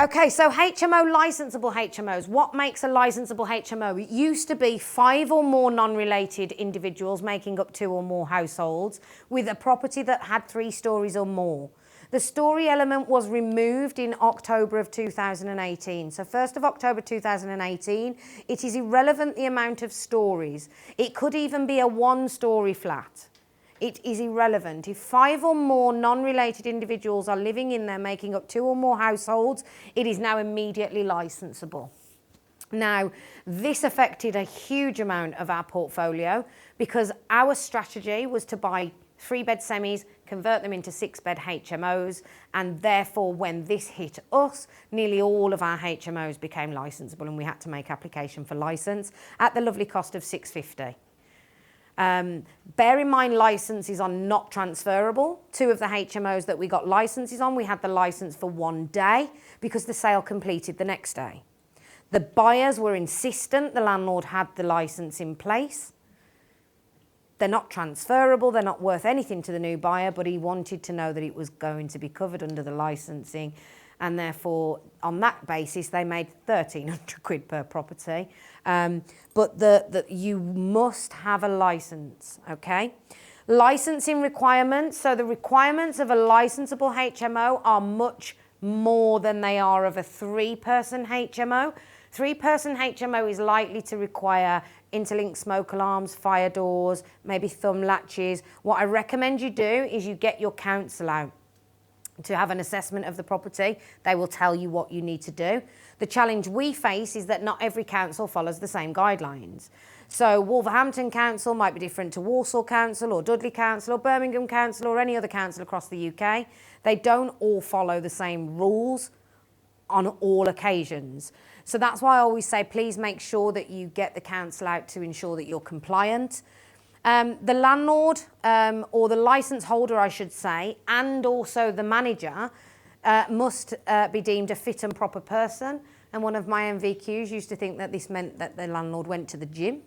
Okay, so HMO, licensable HMOs. What makes a licensable HMO? It used to be 5 or more non-related individuals making up 2 or more households with a property that had 3 stories or more. The story element was removed in October of 2018. So 1st of October 2018, it is irrelevant the amount of stories. It could even be a 1-story flat. It is irrelevant. If 5 or more non-related individuals are living in there making up 2 or more households, it is now immediately licensable. Now, this affected a huge amount of our portfolio because our strategy was to buy 3-bed semis, convert them into 6-bed HMOs, and therefore when this hit us, nearly all of our HMOs became licensable and we had to make application for licence at the lovely cost of $650. Bear in mind, licenses are not transferable. 2 of the HMOs that we got licenses on, we had the license for 1 day because the sale completed the next day. The buyers were insistent the landlord had the license in place. They're not transferable, they're not worth anything to the new buyer, but he wanted to know that it was going to be covered under the licensing, and therefore on that basis they made £1,300 per property. But you must have a license, okay? Licensing requirements, so the requirements of a licensable HMO are much more than they are of a 3-person HMO. 3-person HMO is likely to require interlinked smoke alarms, fire doors, maybe thumb latches. What I recommend you do is you get your council out to have an assessment of the property. They will tell you what you need to do. The challenge we face is that not every council follows the same guidelines. So Wolverhampton Council might be different to Walsall Council or Dudley Council or Birmingham Council or any other council across the UK. They don't all follow the same rules on all occasions. So that's why I always say, please make sure that you get the council out to ensure that you're compliant. The landlord or the licence holder, I should say, and also the manager must be deemed a fit and proper person. And one of my MVQs used to think that this meant that the landlord went to the gym.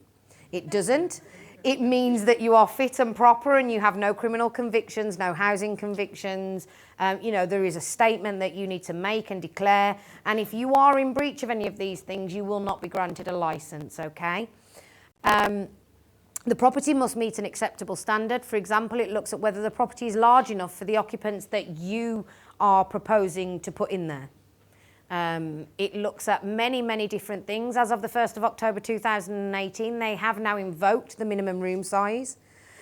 It doesn't. It means that you are fit and proper and you have no criminal convictions, no housing convictions. There is a statement that you need to make and declare. And if you are in breach of any of these things, you will not be granted a licence, okay? The property must meet an acceptable standard. For example, it looks at whether the property is large enough for the occupants that you are proposing to put in there. It looks at many, many different things. As of the 1st of October 2018, they have now invoked the minimum room size.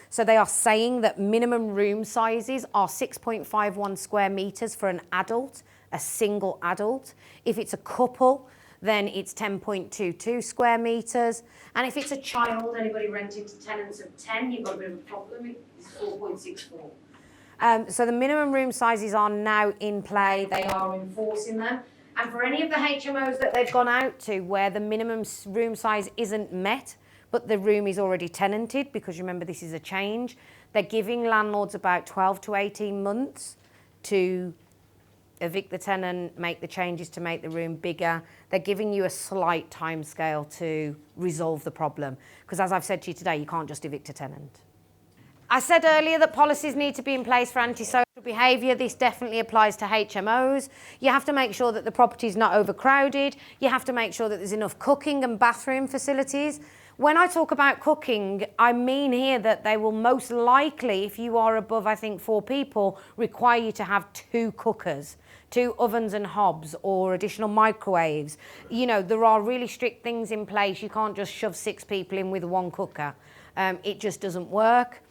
So they are saying that minimum room sizes are 6.51 square metres for an adult, a single adult. If it's a couple, then it's 10.22 square metres. And if it's a child, anybody renting to tenants of 10, you've got a bit of a problem, it's 4.64. So the minimum room sizes are now in play, they are enforcing them. And for any of the HMOs that they've gone out to where the minimum room size isn't met, but the room is already tenanted, because remember this is a change, they're giving landlords about 12 to 18 months to evict the tenant, make the changes to make the room bigger. They're giving you a slight timescale to resolve the problem. Because as I've said to you today, you can't just evict a tenant. I said earlier that policies need to be in place for antisocial behaviour. This definitely applies to HMOs. You have to make sure that the property is not overcrowded. You have to make sure that there's enough cooking and bathroom facilities. When I talk about cooking, I mean here that they will most likely, if you are above, I think, 4 people, require you to have 2 cookers, 2 ovens and hobs, or additional microwaves. There are really strict things in place. You can't just shove 6 people in with 1 cooker. It just doesn't work.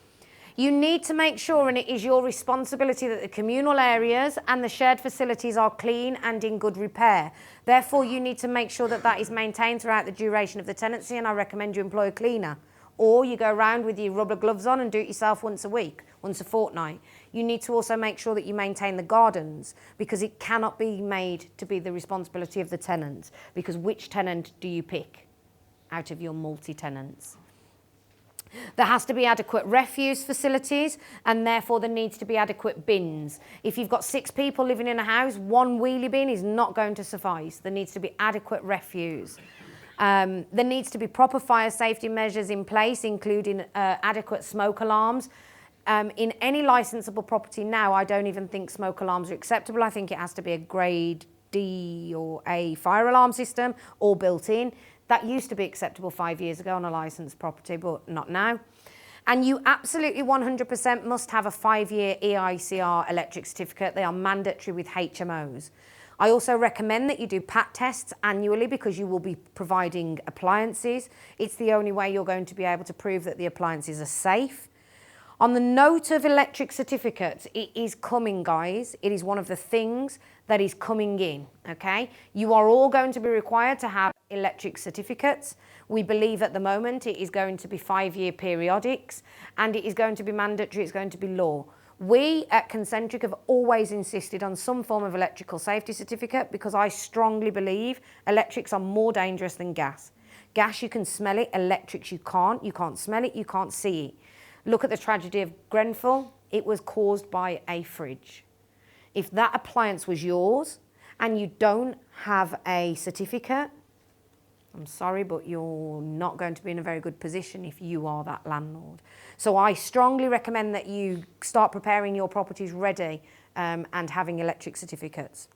You need to make sure, and it is your responsibility, that the communal areas and the shared facilities are clean and in good repair. Therefore, you need to make sure that that is maintained throughout the duration of the tenancy, and I recommend you employ a cleaner. Or you go around with your rubber gloves on and do it yourself once a week, once a fortnight. You need to also make sure that you maintain the gardens, because it cannot be made to be the responsibility of the tenant, because which tenant do you pick out of your multi-tenants? There has to be adequate refuse facilities, and therefore there needs to be adequate bins. If you've got 6 people living in a house, 1 wheelie bin is not going to suffice. There needs to be adequate refuse. There needs to be proper fire safety measures in place, including adequate smoke alarms. In any licensable property now, I don't even think smoke alarms are acceptable. I think it has to be a grade D or A fire alarm system, all built in. That used to be acceptable 5 years ago on a licensed property, but not now. And you absolutely 100% must have a 5-year EICR electric certificate. They are mandatory with HMOs. I also recommend that you do PAT tests annually because you will be providing appliances. It's the only way you're going to be able to prove that the appliances are safe. On the note of electric certificates, it is coming, guys. It is one of the things that is coming in, okay? You are all going to be required to have electric certificates. We believe at the moment it is going to be 5-year periodics, and it is going to be mandatory, it's going to be law. We at Concentric have always insisted on some form of electrical safety certificate because I strongly believe electrics are more dangerous than gas. Gas, you can smell it. Electrics, you can't smell it, you can't see it. Look at the tragedy of Grenfell. It was caused by a fridge. If that appliance was yours and you don't have a certificate, I'm sorry, but you're not going to be in a very good position if you are that landlord. So I strongly recommend that you start preparing your properties ready and having electric certificates.